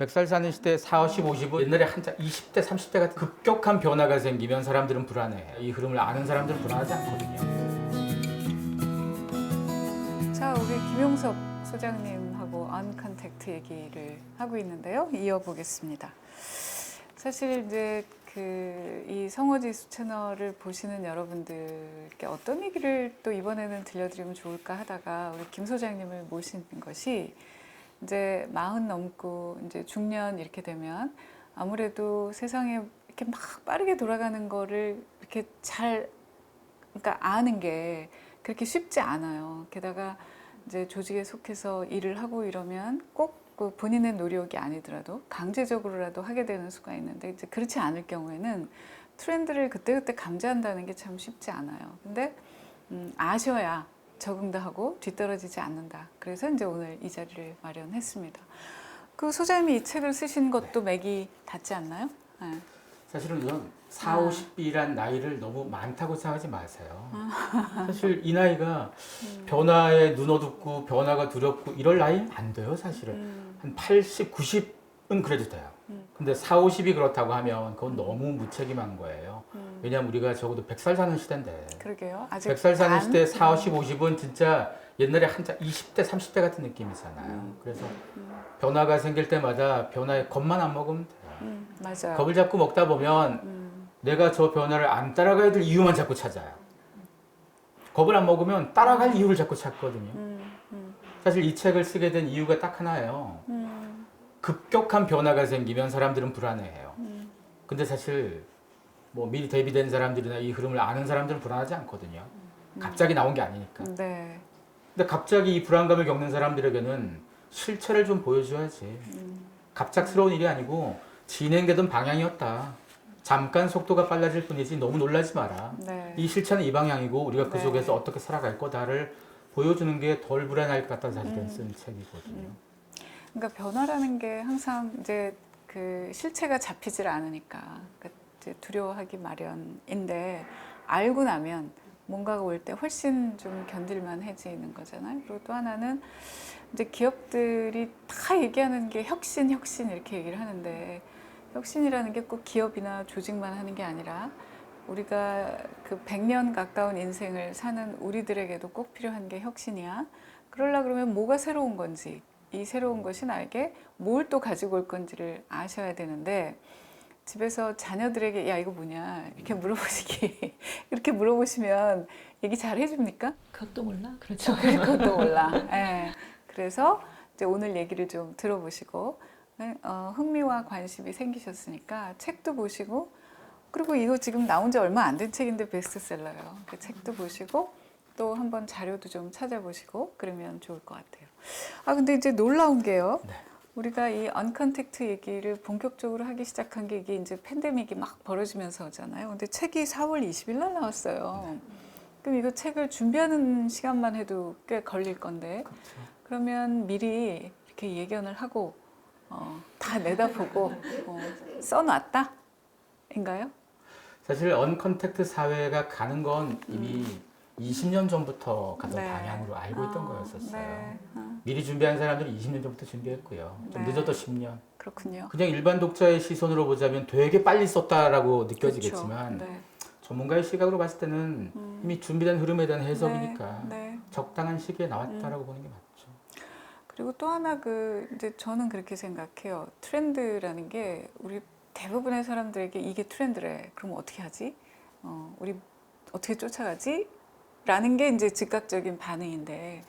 100살 사는 시대에 40, 50은 옛날에 한참 20대, 30대 같은 급격한 변화가 생기면 사람들은 불안해. 이 흐름을 아는 사람들은 불안하지 않거든요. 자, 우리 김용섭 소장님하고 언컨택트 얘기를 하고 있는데요. 이어보겠습니다. 사실 이제 이 성어지수 채널을 보시는 여러분들께 어떤 얘기를 또 이번에는 들려드리면 좋을까 하다가 우리 김 소장님을 모신 것이 이제 40 넘고 이제 중년 이렇게 되면 아무래도 세상에 이렇게 막 빠르게 돌아가는 거를 이렇게 그러니까 아는 게 그렇게 쉽지 않아요. 게다가 이제 조직에 속해서 일을 하고 이러면 꼭 그 본인의 노력이 아니더라도 강제적으로라도 하게 되는 수가 있는데 이제 그렇지 않을 경우에는 트렌드를 그때그때 감지한다는 게 참 쉽지 않아요. 근데 아셔야 적응도 하고 뒤떨어지지 않는다. 그래서 이제 오늘 이 자리를 마련했습니다. 그 소장님이 이 책을 쓰신 것도 맥이 닿지 않나요? 네. 사실은 저는 40, 50이란 나이를 너무 많다고 생각하지 마세요. 사실 이 나이가 변화에 눈 어둡고 변화가 두렵고 이럴 나이는 안 돼요, 사실은. 한 80, 90은 그래도 돼요. 근데 40, 50이 그렇다고 하면 그건 너무 무책임한 거예요. 왜냐하면 우리가 적어도 100살 사는 시대인데. 그러게요. 아직 100살 사는 시대에 40, 50, 50은 진짜 옛날에 한참 20대, 30대 같은 느낌이잖아요. 그래서 변화가 생길 때마다 변화에 겁만 안 먹으면 돼요. 맞아요. 겁을 자꾸 먹다 보면 내가 저 변화를 안 따라가야 될 이유만 자꾸 찾아요. 겁을 안 먹으면 따라갈 이유를 자꾸 찾거든요. 사실 이 책을 쓰게 된 이유가 딱 하나예요. 급격한 변화가 생기면 사람들은 불안해해요. 근데 사실 뭐 미리 대비된 사람들이나 이 흐름을 아는 사람들은 불안하지 않거든요. 갑자기 나온 게 아니니까. 네. 근데 갑자기 이 불안감을 겪는 사람들에게는 실체를 좀 보여줘야지. 갑작스러운 일이 아니고 진행되던 방향이었다. 잠깐 속도가 빨라질 뿐이지 너무 놀라지 마라. 네. 이 실체는 이 방향이고 우리가 그 네. 속에서 어떻게 살아갈 거다를 보여주는 게 덜 불안할 것 같다는 사실은 쓴 책이거든요. 그러니까 변화라는 게 항상 이제 그 실체가 잡히질 않으니까 그러니까 이제 두려워하기 마련인데 알고 나면 뭔가가 올 때 훨씬 좀 견딜만해지는 거잖아요. 그리고 또 하나는 이제 기업들이 다 얘기하는 게 혁신 이렇게 얘기를 하는데 혁신이라는 게 꼭 기업이나 조직만 하는 게 아니라 우리가 그 100년 가까운 인생을 사는 우리들에게도 꼭 필요한 게 혁신이야. 그러려고 그러면 뭐가 새로운 건지, 이 새로운 것이 나에게 뭘 또 가지고 올 건지를 아셔야 되는데 집에서 자녀들에게 야 이거 뭐냐 이렇게 물어보시기 이렇게 물어보시면 얘기 잘 해줍니까? 그것도 몰라? 그렇죠. 그것도 몰라. 예. 그래서 이제 오늘 얘기를 좀 들어보시고 흥미와 관심이 생기셨으니까 책도 보시고 그리고 이거 지금 나온 지 얼마 안 된 책인데 베스트셀러예요. 그 책도 보시고 또 한번 자료도 좀 찾아보시고 그러면 좋을 것 같아요. 아 근데 이제 놀라운 게요. 네. 우리가 이 언컨택트 얘기를 본격적으로 하기 시작한 게 이게 이제 팬데믹이 막 벌어지면서잖아요. 근데 책이 4월 20일 날 나왔어요. 그럼 이거 책을 준비하는 시간만 해도 꽤 걸릴 건데 그러면 미리 이렇게 예견을 하고 다 내다보고 써놨다? 인가요? 사실 언컨택트 사회가 가는 건 이미 20년 전부터 가던 네. 방향으로 알고 있던 거였었어요. 네. 미리 준비한 사람들은 20년 전부터 준비했고요. 좀 네. 늦어도 10년. 그렇군요. 그냥 일반 독자의 시선으로 보자면 되게 빨리 썼다라고 느껴지겠지만 그렇죠. 네. 전문가의 시각으로 봤을 때는 이미 준비된 흐름에 대한 해석이니까 네. 적당한 시기에 나왔다라고 보는 게 맞죠. 그리고 또 하나 이제 저는 그렇게 생각해요. 트렌드라는 게 우리 대부분의 사람들에게 이게 트렌드래. 그럼 어떻게 하지? 우리 어떻게 쫓아가지? 라는 게 이제 즉각적인 반응인데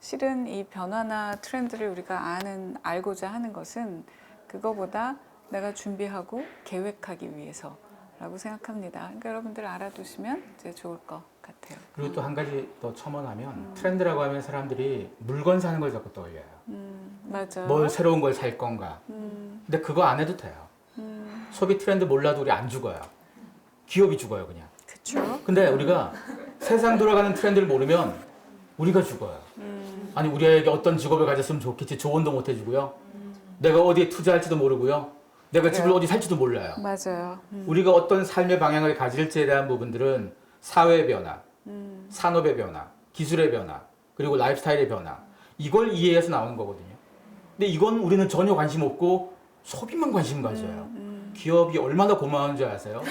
실은 이 변화나 트렌드를 우리가 알고자 하는 것은 그거보다 내가 준비하고 계획하기 위해서라고 생각합니다. 그러니까 여러분들 알아두시면 이제 좋을 것 같아요. 그리고 또 한 가지 더 첨언하면 트렌드라고 하면 사람들이 물건 사는 걸 자꾸 떠올려요. 맞아요. 뭘 새로운 걸 살 건가. 근데 그거 안 해도 돼요. 소비 트렌드 몰라도 우리 안 죽어요. 기업이 죽어요 그냥. 그렇죠. 근데 우리가 세상 돌아가는 트렌드를 모르면 우리가 죽어요. 아니 우리에게 어떤 직업을 가졌으면 좋겠지 조언도 못 해주고요. 내가 어디에 투자할지도 모르고요. 내가 집을 어디 살지도 몰라요. 맞아요. 우리가 어떤 삶의 방향을 가질지에 대한 부분들은 사회의 변화, 산업의 변화, 기술의 변화, 그리고 라이프스타일의 변화 이걸 이해해서 나오는 거거든요. 근데 이건 우리는 전혀 관심 없고 소비만 관심 가져요. 기업이 얼마나 고마운 줄 아세요?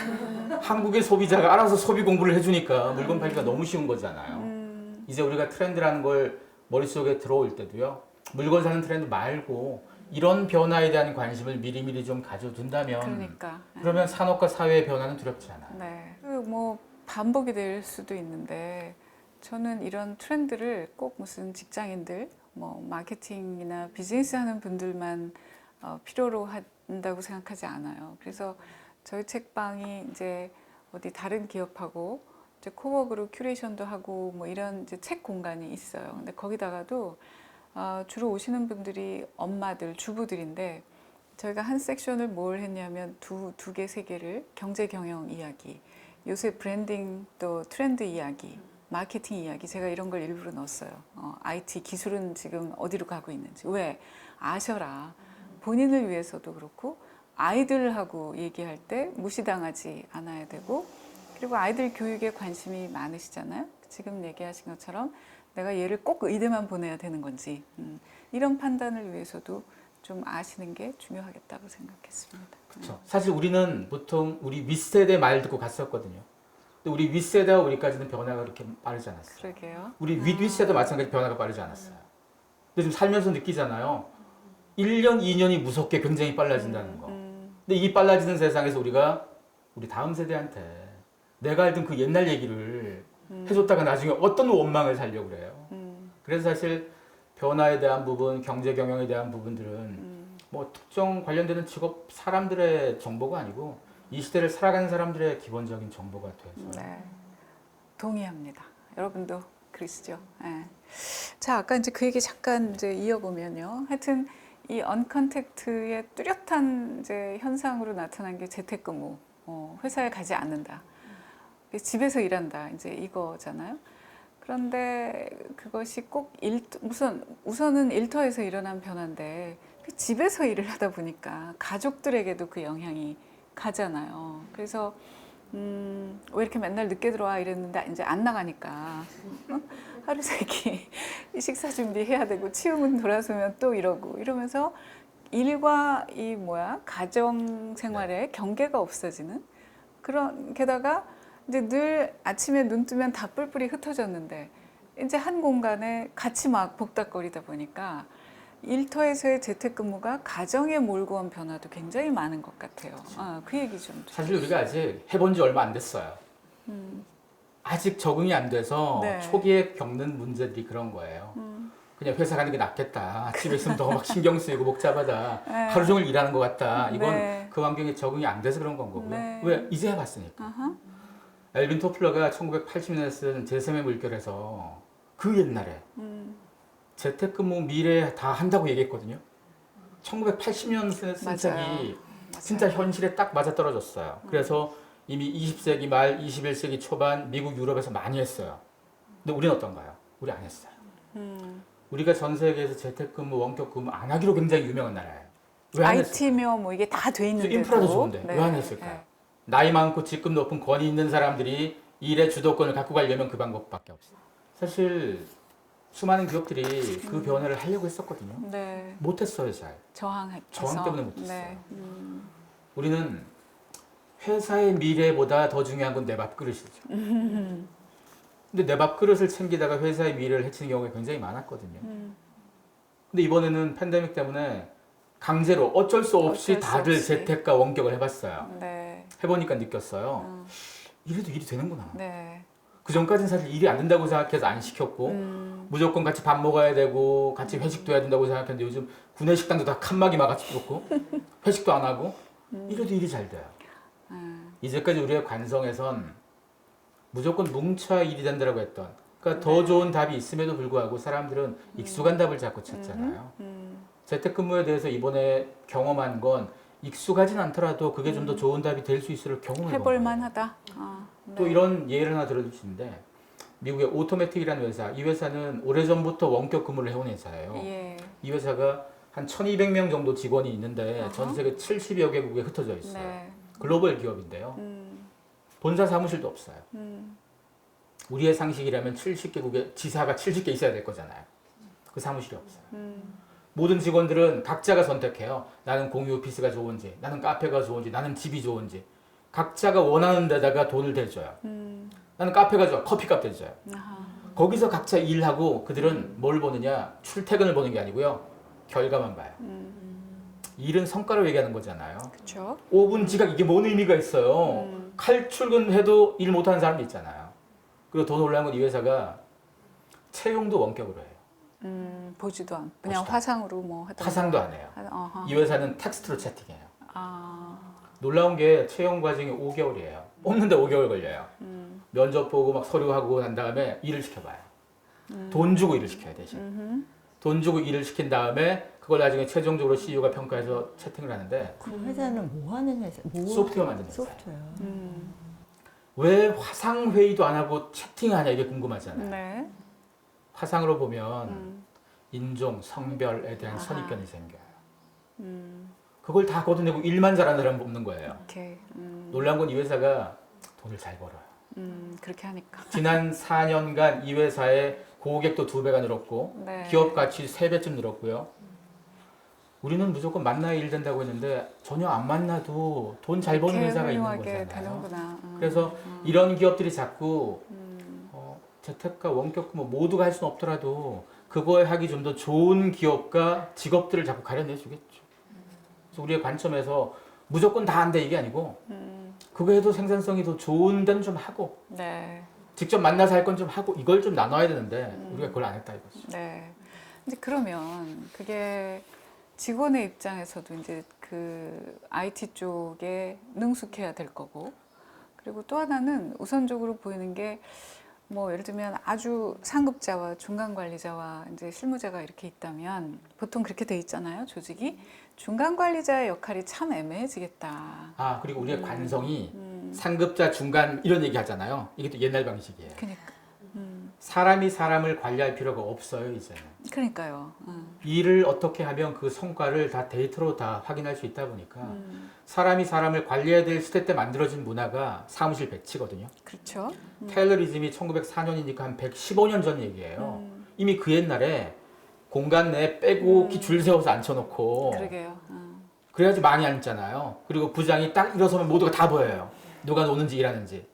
한국의 소비자가 알아서 소비 공부를 해주니까 물건 팔기가 너무 쉬운 거잖아요. 이제 우리가 트렌드라는 걸 머릿속에 들어올 때도요. 물건 사는 트렌드 말고 이런 변화에 대한 관심을 미리미리 좀 가져둔다면 그러니까. 그러면 산업과 사회의 변화는 두렵지 않아요. 네. 뭐 반복이 될 수도 있는데 저는 이런 트렌드를 꼭 무슨 직장인들, 뭐 마케팅이나 비즈니스 하는 분들만 필요로 한다고 생각하지 않아요. 그래서 저희 책방이 이제 어디 다른 기업하고 이제 코워크로 큐레이션도 하고 뭐 이런 이제 책 공간이 있어요. 근데 거기다가도 주로 오시는 분들이 엄마들, 주부들인데 저희가 한 섹션을 뭘 했냐면 두 개, 세 개를 경제 경영 이야기, 요새 브랜딩 또 트렌드 이야기, 마케팅 이야기 제가 이런 걸 일부러 넣었어요. IT 기술은 지금 어디로 가고 있는지 왜 아셔라. 본인을 위해서도 그렇고 아이들하고 얘기할 때 무시당하지 않아야 되고 그리고 아이들 교육에 관심이 많으시잖아요. 지금 얘기하신 것처럼 내가 얘를 꼭 의대만 보내야 되는 건지 이런 판단을 위해서도 좀 아시는 게 중요하겠다고 생각했습니다. 그렇죠. 사실 우리는 보통 우리 윗세대 말 듣고 갔었거든요. 근데 우리 윗세대와 우리까지는 변화가 그렇게 빠르지 않았어요. 그러게요. 우리 윗윗세대도 마찬가지 변화가 빠르지 않았어요. 근데 지금 살면서 느끼잖아요. 1년, 2년이 무섭게 굉장히 빨라진다는 거. 근데 이 빨라지는 세상에서 우리 다음 세대한테 내가 알던 그 옛날 얘기를 해줬다가 나중에 어떤 원망을 살려고 그래요. 그래서 사실 변화에 대한 부분, 경제 경영에 대한 부분들은 뭐 특정 관련되는 직업 사람들의 정보가 아니고 이 시대를 살아가는 사람들의 기본적인 정보가 돼서. 네, 동의합니다. 여러분도 그러시죠? 네. 자, 아까 이제 그 얘기 잠깐 이제 이어보면요. 하여튼 이 언컨택트의 뚜렷한 이제 현상으로 나타난 게 재택근무, 회사에 가지 않는다. 집에서 일한다. 이제 이거잖아요. 그런데 그것이 꼭 우선은 일터에서 일어난 변화인데 집에서 일을 하다 보니까 가족들에게도 그 영향이 가잖아요. 그래서 왜 이렇게 맨날 늦게 들어와 이랬는데 이제 안 나가니까 하루 세끼 식사 준비해야 되고 치우면 돌아서면 또 이러면서 일과 가정 생활에 경계가 없어지는 그런 게다가 이제 늘 아침에 눈 뜨면 다 뿔뿔이 흩어졌는데 이제 한 공간에 같이 막 복닥거리다 보니까 일터에서의 재택근무가 가정에 몰고 온 변화도 굉장히 많은 것 같아요. 그 얘기 좀. 사실 우리가 아직 해본 지 얼마 안 됐어요. 아직 적응이 안 돼서 네. 초기에 겪는 문제들이 그런 거예요. 그냥 회사 가는 게 낫겠다. 집에 있으면 더 막 신경 쓰이고 복잡하다. 네. 하루 종일 일하는 것 같다. 이건 네. 그 환경에 적응이 안 돼서 그런 건 거고요. 네. 왜? 이제 해봤으니까. 아하. 엘빈 토플러가 1980년에 쓴 제3의 물결에서 그 옛날에 재택근무 미래 다 한다고 얘기했거든요. 1980년 쓴 책이 진짜 현실에 딱 맞아떨어졌어요. 그래서 이미 20세기 말 21세기 초반 미국 유럽에서 많이 했어요. 근데 우리는 어떤가요? 우리 안 했어요. 우리가 전 세계에서 재택근무 원격 근무 안 하기로 굉장히 유명한 나라예요. 왜 안 했을까요? IT며 뭐 이게 다 돼 있는데도 인프라도 좋은데 네. 왜 안 했을까요? 네. 나이 많고 직급 높은 권위 있는 사람들이 일의 주도권을 갖고 가려면 그 방법밖에 없어요. 사실 수많은 기업들이 그 변화를 하려고 했었거든요. 네. 못했어요, 잘. 저항 때문에 못했어요. 네. 우리는 회사의 미래보다 더 중요한 건 내 밥그릇이죠. 근데 내 밥그릇을 챙기다가 회사의 미래를 해치는 경우가 굉장히 많았거든요. 근데 이번에는 팬데믹 때문에 강제로 어쩔 수 없이 다들 재택과 원격을 해봤어요. 네. 해보니까 느꼈어요. 이래도 일이 되는구나. 네. 그 전까지는 사실 일이 안 된다고 생각해서 안 시켰고 무조건 같이 밥 먹어야 되고 같이 회식도 해야 된다고 생각했는데 요즘 구내 식당도 다 칸막이 막아서 뚫고 회식도 안 하고 이래도 일이 잘 돼요. 이제까지 우리의 관성에선 무조건 뭉쳐야 일이 된다고 했던 그러니까 더 좋은 답이 있음에도 불구하고 사람들은 익숙한 답을 자꾸 찾잖아요. 재택근무에 대해서 이번에 경험한 건 익숙하진 않더라도 그게 좀 더 좋은 답이 될 수 있을 경험을 해볼 만하다. 네. 또 이런 예를 하나 들어주시는데 미국의 오토매틱이라는 회사, 이 회사는 오래전부터 원격 근무를 해온 회사예요. 예. 이 회사가 한 1200명 정도 직원이 있는데 전 세계 70여 개국에 흩어져 있어요. 네. 글로벌 기업인데요. 본사 사무실도 없어요. 우리의 상식이라면 70개국에 지사가 70개 있어야 될 거잖아요. 그 사무실이 없어요. 모든 직원들은 각자가 선택해요. 나는 공유 오피스가 좋은지, 나는 카페가 좋은지, 나는 집이 좋은지. 각자가 원하는 데다가 돈을 대줘요. 나는 카페가 좋아. 커피값 대줘요. 아하. 거기서 각자 일하고 그들은 뭘 보느냐? 출퇴근을 보는 게 아니고요. 결과만 봐요. 일은 성과로 얘기하는 거잖아요. 그렇죠. 5분 지각 이게 뭔 의미가 있어요. 칼출근해도 일 못하는 사람도 있잖아요. 그리고 더 놀라운 건 이 회사가 채용도 원격으로 해요. 보지도 않고 그냥 보지도 화상으로 뭐 하던 화상도 안 해요. 어허. 이 회사는 텍스트로 채팅해요. 아. 놀라운 게 채용 과정이 5개월이에요. 뽑는데 5개월 걸려요. 면접 보고 막 서류하고 난 다음에 일을 시켜봐요. 돈 주고 일을 시켜야 대신. 돈 주고 일을 시킨 다음에 그걸 나중에 최종적으로 CEO가 평가해서 채팅을 하는데 그 회사는 뭐 하는 회사? 소프트웨어 만드는 회사예요. 소프트웨어. 왜 화상 회의도 안 하고 채팅하냐 이게 궁금하잖아요. 네. 화상으로 보면 인종, 성별에 대한 아하. 선입견이 생겨요. 그걸 다 걷어내고 일만 잘하는 사람 뽑는 거예요. 오케이. 놀란 건 이 회사가 돈을 잘 벌어요. 그렇게 하니까. 지난 4년간 이 회사의 고객도 2배가 늘었고 네. 기업 가치 3배쯤 늘었고요. 우리는 무조건 만나야 일 된다고 했는데 전혀 안 만나도 돈 잘 버는 이렇게 회사가 있는 훌륭하게 거잖아요. 되는구나. 그래서 이런 기업들이 자꾸 재택과 원격근무 모두가 할 수는 없더라도 그거에 하기 좀 더 좋은 기업과 직업들을 자꾸 가려내 주겠죠. 그래서 우리의 관점에서 무조건 다 안 돼 이게 아니고 그거 해도 생산성이 더 좋은 데는 좀 하고 네. 직접 만나서 할 건 좀 하고 이걸 좀 나눠야 되는데 우리가 그걸 안 했다 이거죠. 네. 근데 그러면 그게 직원의 입장에서도 이제 그 IT 쪽에 능숙해야 될 거고, 그리고 또 하나는 우선적으로 보이는 게 뭐 예를 들면 아주 상급자와 중간 관리자와 이제 실무자가 이렇게 있다면 보통 그렇게 돼 있잖아요, 조직이. 중간 관리자의 역할이 참 애매해지겠다. 아 그리고 우리의 관성이 상급자 중간 이런 얘기 하잖아요. 이게 또 옛날 방식이에요. 그러니까. 사람이 사람을 관리할 필요가 없어요 이제는. 그러니까요. 일을 어떻게 하면 그 성과를 다 데이터로 다 확인할 수 있다 보니까 사람이 사람을 관리해야 될 시대 때 만들어진 문화가 사무실 배치거든요. 그렇죠. 테일러리즘이 1904년이니까 한 115년 전 얘기예요. 이미 그 옛날에 공간 내에 빼곡히 줄 세워서 앉혀놓고 그러게요. 그래야지 많이 앉잖아요. 그리고 부장이 딱 일어서면 모두가 다 보여요. 누가 노는지 일하는지.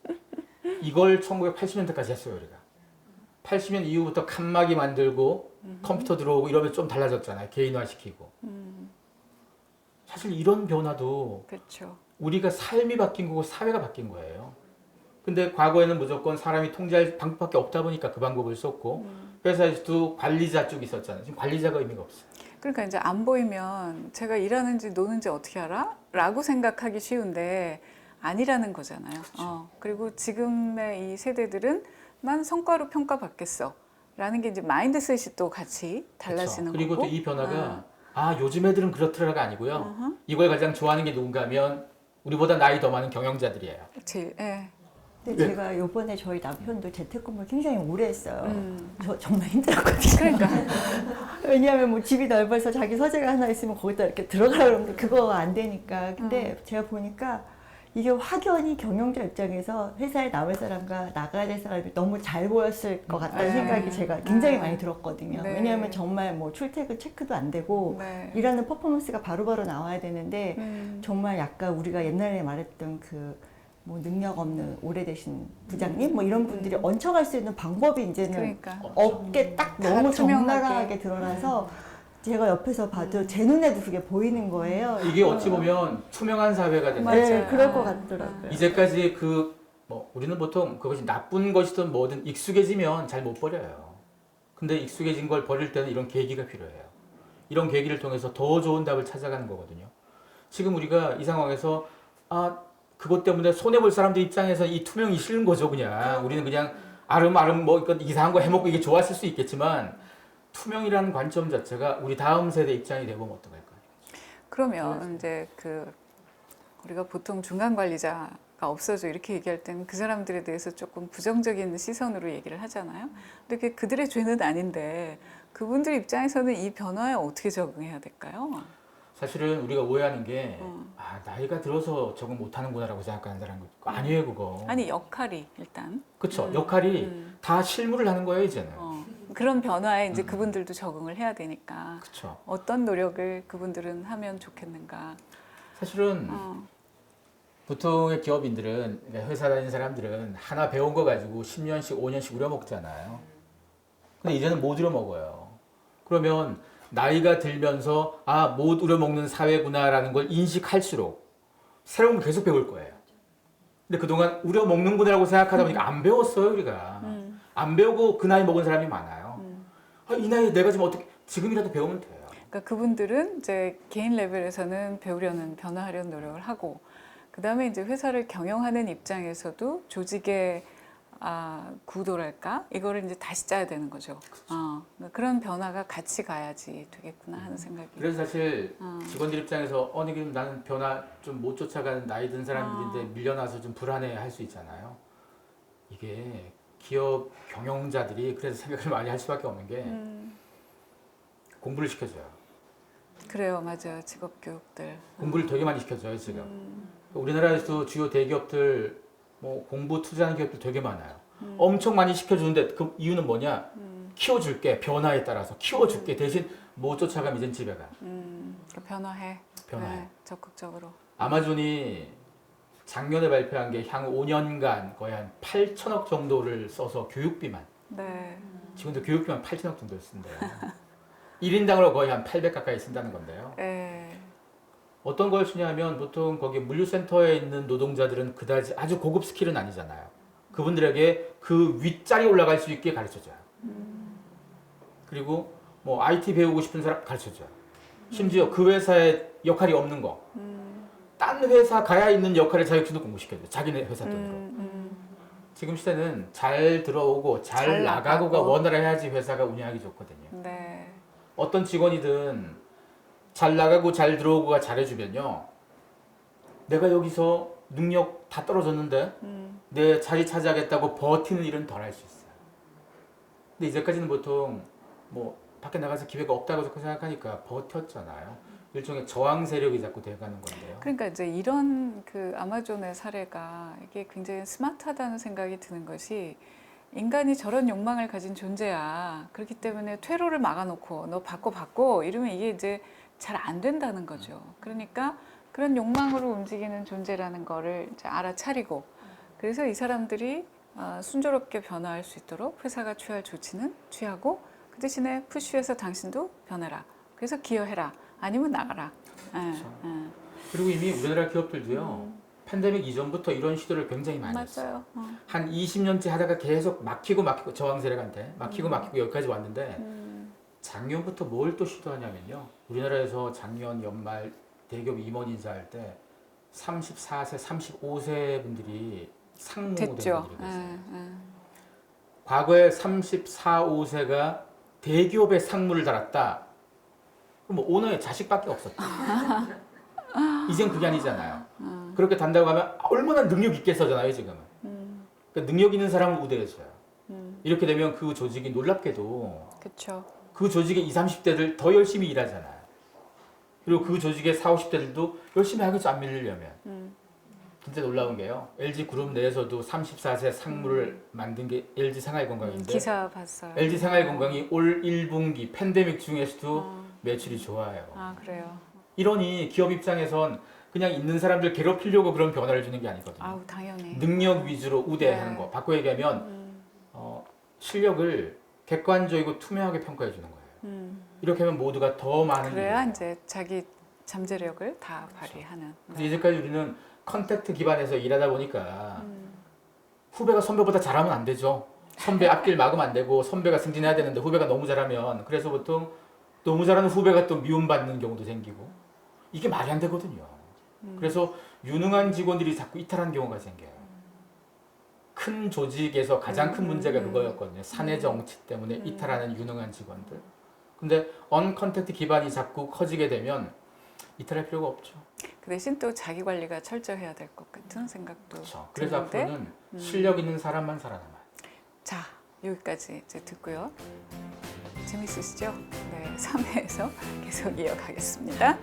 이걸 1980년대까지 했어요 우리가. 80년 이후부터 칸막이 만들고 컴퓨터 들어오고 이러면 좀 달라졌잖아요. 개인화시키고. 사실 이런 변화도 그렇죠. 우리가 삶이 바뀐 거고 사회가 바뀐 거예요. 근데 과거에는 무조건 사람이 통제할 방법밖에 없다 보니까 그 방법을 썼고 회사에서도 관리자 쪽이 있었잖아요. 지금 관리자가 의미가 없어요. 그러니까 이제 안 보이면 제가 일하는지 노는지 어떻게 알아? 라고 생각하기 쉬운데 아니라는 거잖아요. 그리고 지금의 이 세대들은 난 성과로 평가받겠어 라는 게 이제 마인드셋이 또 같이 달라지는 그렇죠. 그리고 거고. 또 이 변화가 요즘 애들은 그렇더라가 아니고요. 이걸 가장 좋아하는 게 누군가 하면 우리보다 나이 더 많은 경영자들이에요. 제일, 예. 근데 제가 요번에 저희 남편도 재택근무를 굉장히 오래 했어요. 음. 저 정말 힘들었거든요. 그러니까. 왜냐하면 뭐 집이 넓어서 자기 서재가 하나 있으면 거기다 이렇게 들어가라 그러면 그거 안 되니까. 근데 제가 보니까 이게 확연히 경영자 입장에서 회사에 남을 사람과 나가야 될 사람이 너무 잘 보였을 것 같다는 생각이 제가 굉장히 많이 들었거든요. 네. 왜냐하면 정말 뭐 출퇴근 체크도 안 되고 네. 일하는 퍼포먼스가 바로바로 나와야 되는데 정말 약간 우리가 옛날에 말했던 그 뭐 능력 없는 오래되신 부장님 뭐 이런 분들이 얹혀갈 수 있는 방법이 이제는 그러니까. 없게 딱 다 너무 투명하게. 적나라하게 드러나서 제가 옆에서 봐도 제 눈에도 그게 보이는 거예요. 이게 어찌 보면 투명한 사회가 된다. 맞아요. 네, 그럴 것 같더라고요. 이제까지 우리는 보통 그것이 나쁜 것이든 뭐든 익숙해지면 잘 못 버려요. 근데 익숙해진 걸 버릴 때는 이런 계기가 필요해요. 이런 계기를 통해서 더 좋은 답을 찾아가는 거거든요. 지금 우리가 이 상황에서 그것 때문에 손해볼 사람들 입장에서 이 투명이 싫은 거죠, 그냥. 우리는 그냥 아름아름 뭐 이상한 거 해먹고 이게 좋았을 수 있겠지만 투명이라는 관점 자체가 우리 다음 세대 입장이 되보면 어떡할까요? 그러면 이제 우리가 보통 중간 관리자가 없어져 이렇게 얘기할 때는 그 사람들에 대해서 조금 부정적인 시선으로 얘기를 하잖아요. 근데 그게 그들의 죄는 아닌데 그분들 입장에서는 이 변화에 어떻게 적응해야 될까요? 사실은 우리가 오해하는 게 나이가 들어서 적응 못하는구나라고 생각하는 사람이 있고 아니에요 그거. 아니 역할이 일단. 그렇죠. 역할이 다 실무를 하는 거예요 이제는. 그런 변화에 이제 그분들도 적응을 해야 되니까 그렇죠. 어떤 노력을 그분들은 하면 좋겠는가. 사실은 어, 보통의 기업인들은 그러니까 회사 다니는 사람들은 하나 배운 거 가지고 10년씩 5년씩 우려먹잖아요. 근데 이제는 못 우려먹어요. 그러면 나이가 들면서 아, 못 우려먹는 사회구나라는 걸 인식할수록 새로운 걸 계속 배울 거예요. 근데 그동안 우려먹는구나라고 생각하다 보니까 안 배웠어요, 우리가. 안 배우고 그 나이 먹은 사람이 많아요. 아, 이 나이에 내가 지금 어떻게 지금이라도 배우면 돼요. 그러니까 그분들은 이제 개인 레벨에서는 배우려는 변화하려는 노력을 하고, 그 다음에 이제 회사를 경영하는 입장에서도 조직의 구도랄까 이거를 이제 다시 짜야 되는 거죠. 그러니까 그런 변화가 같이 가야지 되겠구나 하는 생각이. 그래서 사실 직원들 입장에서 그럼 나는 변화 좀 못 쫓아가는 나이 든 사람들인데 밀려나서 좀 불안해 할 수 있잖아요. 이게 기업 경영자들이 그래서 생각을 많이 할 수밖에 없는 게 공부를 시켜줘요. 그래요, 맞아요. 직업 교육들. 공부를 되게 많이 시켜줘요, 지금. 우리나라에서 주요 대기업들, 뭐 공부 투자하는 기업들 되게 많아요. 엄청 많이 시켜주는데 그 이유는 뭐냐? 키워줄게, 변화에 따라서 키워줄게. 대신 못 쫓아가면 이젠 집에 가. 그러니까 변화해. 변화해. 네, 적극적으로. 아마존이 작년에 발표한 게 향후 5년간 거의 한 8천억 정도를 써서 교육비만, 네. 지금도 교육비만 8천억 정도 쓴대요. 1인당으로 거의 한 800 가까이 쓴다는 건데요. 네. 어떤 걸 쓰냐면 보통 거기 물류센터에 있는 노동자들은 그다지 아주 고급 스킬은 아니잖아요. 그분들에게 그 윗자리 올라갈 수 있게 가르쳐줘요. 그리고 뭐 IT 배우고 싶은 사람 가르쳐줘요. 심지어 그 회사에 역할이 없는 거. 딴 회사 가야 있는 역할의 자격증도 공부시켜줘요. 자기네 회사 돈으로. 지금 시대는 잘 들어오고 잘 나가고가 원활해야지 회사가 운영하기 좋거든요. 네. 어떤 직원이든 잘 나가고 잘 들어오고가 잘해주면요. 내가 여기서 능력 다 떨어졌는데 내 자리 차지하겠다고 버티는 일은 덜 할 수 있어요. 근데 이제까지는 보통 뭐 밖에 나가서 기회가 없다고 생각하니까 버텼잖아요. 일종의 저항 세력이 자꾸 돼가는 건데요. 그러니까 이제 이런 그 아마존의 사례가 이게 굉장히 스마트하다는 생각이 드는 것이, 인간이 저런 욕망을 가진 존재야. 그렇기 때문에 퇴로를 막아놓고 너 바꿔 이러면 이게 이제 잘 안 된다는 거죠. 그러니까 그런 욕망으로 움직이는 존재라는 거를 이제 알아차리고, 그래서 이 사람들이 순조롭게 변화할 수 있도록 회사가 취할 조치는 취하고, 그 대신에 푸시해서 당신도 변해라. 그래서 기여해라. 아니면 나가라. 그렇죠. 그리고 이미 우리나라 기업들도요. 팬데믹 이전부터 이런 시도를 굉장히 많이 했어요. 맞아요. 한 20년째 하다가 계속 막히고 저항 세력한테 막히고 여기까지 왔는데 작년부터 뭘 또 시도하냐면요. 우리나라에서 작년 연말 대기업 임원 인사할 때 34세, 35세 분들이 상무된 됐죠. 분들이 계세요. 과거에 34, 5세가 대기업의 상무를 달았다. 그럼 뭐 오너의 자식밖에 없었죠. 이젠 그게 아니잖아요. 그렇게 단다고 하면 얼마나 능력 있겠어잖아요, 지금은. 그러니까 능력 있는 사람을 우대해줘요. 이렇게 되면 그 조직이 놀랍게도 그렇죠. 그 조직의 20, 30대들 더 열심히 일하잖아요. 그리고 그 조직의 40, 50대들도 열심히 하겠죠, 안 밀리려면. 진짜 놀라운 게요. LG 그룹 내에서도 34세 상무를 만든 게 LG 생활건강인데 기사 봤어요. LG 생활건강이 올 1분기 팬데믹 중에서도 매출이 좋아요. 아, 그래요. 이러니 기업 입장에선 그냥 있는 사람들 괴롭히려고 그런 변화를 주는 게 아니거든요. 아우, 당연히. 능력 위주로 우대하는 네. 거. 바꿔 얘기하면 실력을 객관적이고 투명하게 평가해 주는 거예요. 이렇게 하면 모두가 더 많은 그래야 일을 이제 자기 잠재력을 다 발휘하는. 그래서 이제까지 우리는 컨택트 기반에서 일하다 보니까 후배가 선배보다 잘하면 안 되죠. 선배 앞길 막으면 안 되고 선배가 승진해야 되는데 후배가 너무 잘하면, 그래서 보통 너무 잘하는 후배가 또 미움받는 경우도 생기고, 이게 말이 안 되거든요. 그래서 유능한 직원들이 자꾸 이탈하는 경우가 생겨요. 큰 조직에서 가장 큰 문제가 그거였거든요. 사내 정치 때문에 이탈하는 유능한 직원들. 근데 언컨택트 기반이 자꾸 커지게 되면 이탈할 필요가 없죠. 그 대신 또 자기 관리가 철저해야 될 것 같은 생각도 그렇죠. 그래서 드는데. 앞으로는 실력 있는 사람만 살아남아요. 자, 여기까지 이제 듣고요. 재밌으시죠? 네, 3회에서 계속 이어가겠습니다.